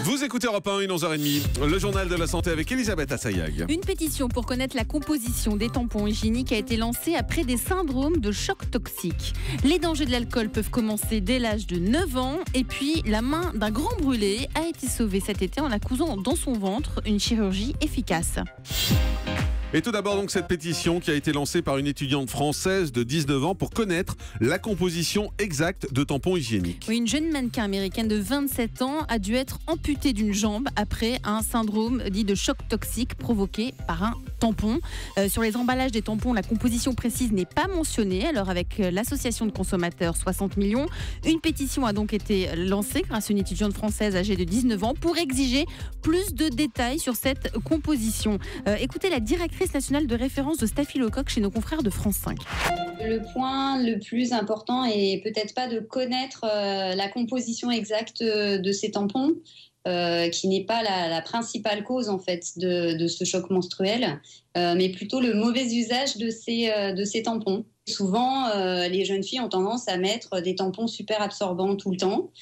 Vous écoutez Europe 1, 11h30, le journal de la santé avec Elisabeth Assayag. Une pétition pour connaître la composition des tampons hygiéniques a été lancée après des syndromes de choc toxique. Les dangers de l'alcool peuvent commencer dès l'âge de 9 ans. Et puis, la main d'un grand brûlé a été sauvée cet été en la cousant dans son ventre. Une chirurgie efficace. Et tout d'abord, donc, cette pétition qui a été lancée par une étudiante française de 19 ans pour connaître la composition exacte de tampons hygiéniques. Oui, une jeune mannequin américaine de 27 ans a dû être amputée d'une jambe après un syndrome dit de choc toxique provoqué par un tampon. Sur les emballages des tampons, la composition précise n'est pas mentionnée. Alors, avec l'association de consommateurs 60 millions, une pétition a donc été lancée grâce à une étudiante française âgée de 19 ans pour exiger plus de détails sur cette composition. Écoutez la directrice nationale de référence de staphylocoque chez nos confrères de France 5. Le point le plus important est peut-être pas de connaître la composition exacte de ces tampons, qui n'est pas la principale cause en fait de ce choc menstruel, mais plutôt le mauvais usage de ces tampons. Souvent, les jeunes filles ont tendance à mettre des tampons super absorbants tout le temps.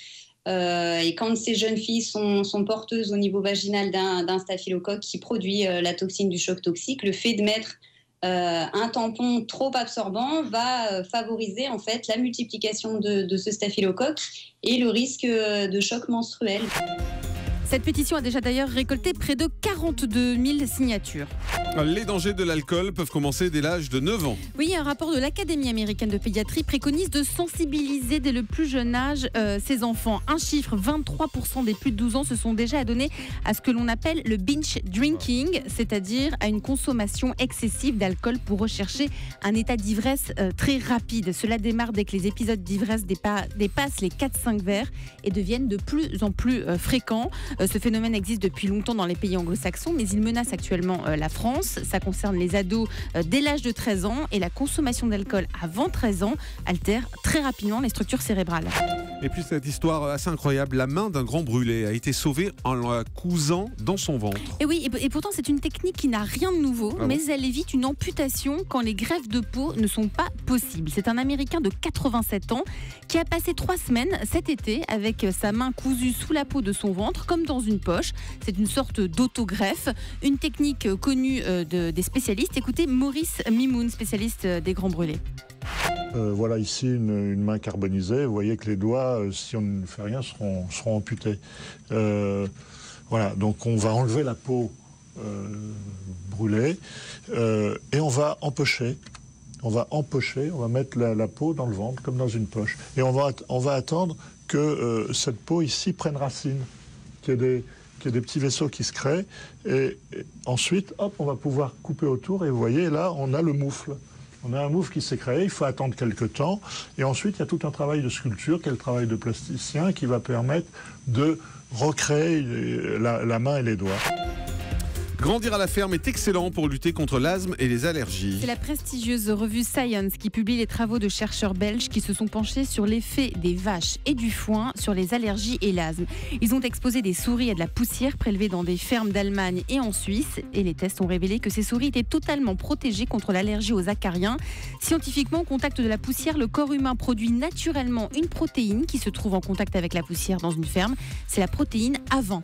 Et quand ces jeunes filles sont porteuses au niveau vaginal d'un staphylocoque qui produit la toxine du choc toxique, le fait de mettre un tampon trop absorbant va favoriser en fait la multiplication de ce staphylocoque et le risque de choc menstruel. Cette pétition a déjà d'ailleurs récolté près de 42 000 signatures. Les dangers de l'alcool peuvent commencer dès l'âge de 9 ans. Oui, un rapport de l'Académie américaine de pédiatrie préconise de sensibiliser dès le plus jeune âge ces enfants. Un chiffre, 23% des plus de 12 ans se sont déjà adonnés à ce que l'on appelle le binge drinking, c'est-à-dire à une consommation excessive d'alcool pour rechercher un état d'ivresse très rapide. Cela démarre dès que les épisodes d'ivresse dépassent les 4-5 verres et deviennent de plus en plus fréquents. Ce phénomène existe depuis longtemps dans les pays anglo-saxons, mais il menace actuellement la France. Ça concerne les ados dès l'âge de 13 ans et la consommation d'alcool avant 13 ans altère très rapidement les structures cérébrales. Et puis cette histoire assez incroyable, la main d'un grand brûlé a été sauvée en la cousant dans son ventre. Et oui, et pourtant c'est une technique qui n'a rien de nouveau, mais elle évite une amputation quand les greffes de peau ne sont pas possibles. C'est un Américain de 87 ans qui a passé 3 semaines cet été avec sa main cousue sous la peau de son ventre, comme dans une poche. C'est une sorte d'autogreffe, une technique connue des spécialistes. Écoutez Maurice Mimoun, spécialiste des grands brûlés. Voilà ici une main carbonisée. Vous voyez que les doigts, si on ne fait rien, seront amputés. Voilà, donc on va enlever la peau brûlée et on va empocher. On va mettre la peau dans le ventre comme dans une poche. Et on va attendre que cette peau ici prenne racine, qu'il y ait des petits vaisseaux qui se créent. Et ensuite, hop, on va pouvoir couper autour. Et vous voyez, là, on a le moufle. On a un moufle qui s'est créé, il faut attendre quelques temps. Et ensuite, il y a tout un travail de sculpture, qui est le travail de plasticien, qui va permettre de recréer la main et les doigts. Grandir à la ferme est excellent pour lutter contre l'asthme et les allergies. C'est la prestigieuse revue Science qui publie les travaux de chercheurs belges qui se sont penchés sur l'effet des vaches et du foin sur les allergies et l'asthme. Ils ont exposé des souris à de la poussière prélevée dans des fermes d'Allemagne et en Suisse. Et les tests ont révélé que ces souris étaient totalement protégées contre l'allergie aux acariens. Scientifiquement, au contact de la poussière, le corps humain produit naturellement une protéine qui se trouve en contact avec la poussière dans une ferme. C'est la protéine A20.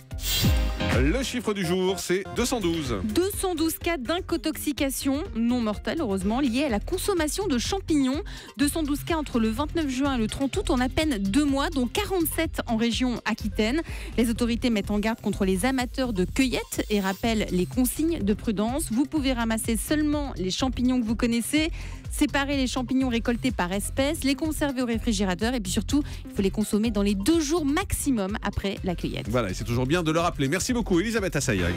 Le chiffre du jour, c'est 212. 212 cas d'intoxication non mortelle, heureusement, liés à la consommation de champignons. 212 cas entre le 29 juin et le 30 août en à peine 2 mois, dont 47 en région Aquitaine. Les autorités mettent en garde contre les amateurs de cueillette et rappellent les consignes de prudence. Vous pouvez ramasser seulement les champignons que vous connaissez, séparer les champignons récoltés par espèce, les conserver au réfrigérateur et puis surtout, il faut les consommer dans les 2 jours maximum après la cueillette. Voilà, et c'est toujours bien de le rappeler. Merci beaucoup, Elisabeth Assayag.